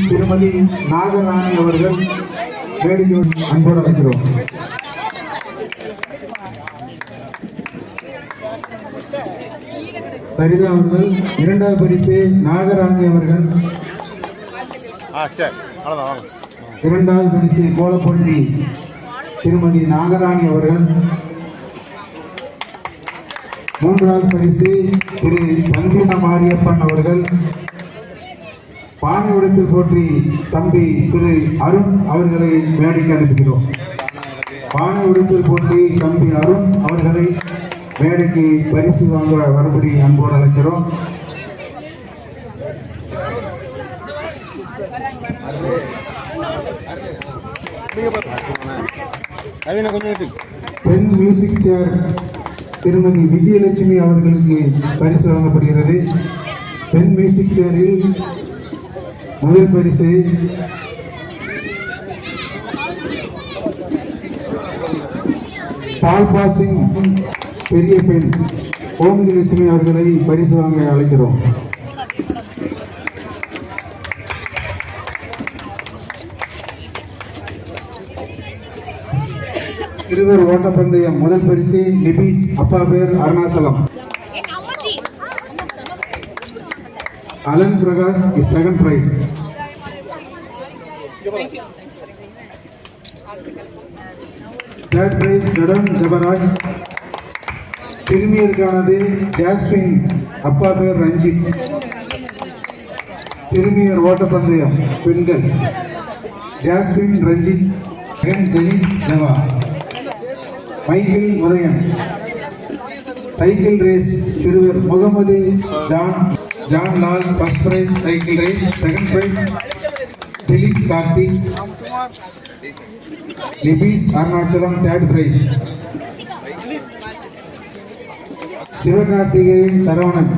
திருமதி நாகராணி அவர்கள் வேடிக்கையோடு அன்போடு அழைக்கிறோம். சரிதா அவர்கள் இரண்டாவது பரிசு நாகராணி அவர்கள். இரண்டாவது பரிசு கோலப்பள்ளி திருமதி நாகராணி அவர்கள். மூன்றாவது பரிசு திரு சங்கீத மாரியப்பன் அவர்கள். பானை உடைத்தில் போற்றி தம்பி திரு அருண் அவர்களை மேடைக்கு அனுப்புகிறோம். பானை உடைத்தில் போற்றி தம்பி அருண் அவர்களை மேடைக்கு பரிசு வாங்க வரும்படி அன்போடு அழைக்கிறோம். பெண் மியூசிக் சேர் திருமதி விஜயலட்சுமி அவர்களுக்கு பரிசு வழங்கப்படுகிறது. பெண் மியூசிக் சேரில் முதல் பரிசு பால்பாசிங் பெரிய பெண் ஓமினி லட்சுமி அவர்களை பரிசு வாங்க அழைக்கிறோம். இருவர் ஓட்டப்பந்தயம் முதல் பரிசு நிபீஸ், அப்பா பேர் Arunachalam. Alan Prakash is second prize. Third prize Jaden Jebaraj. சிறுமியருக்கானது ஜாஸ்மின், அப்பா பேர் ரஞ்சித். சிறுமியர் ஓட்டப்பந்தயம் பெண்கள் Jasmine, Ranjith, Jenis, Deva. Michael Udhayan. Cycle race சிறுவர் Mohammed John Lal first prize cycle race. Second prize Dileep Karthik. Libees Arunachalam third prize. Sivakarthikeyan Saravanan.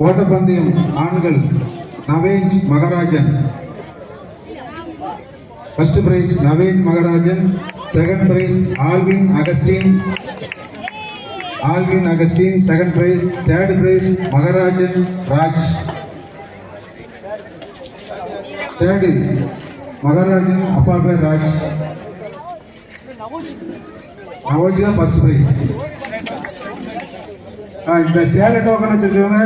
ஓட்டப்பந்தயம் ஆண்கள் Navej Maharajan. First prize Navej Maharajan. Second prize Alvin Augustin. Second prize. Third prize Maharajan Raj. Third Maharajan, அப்பா பேர் ராஜ். நவோஜ் தான் ஃபர்ஸ்ட் பிரைஸ். இந்த சேலை டோக்கன் வச்சிருக்கவங்க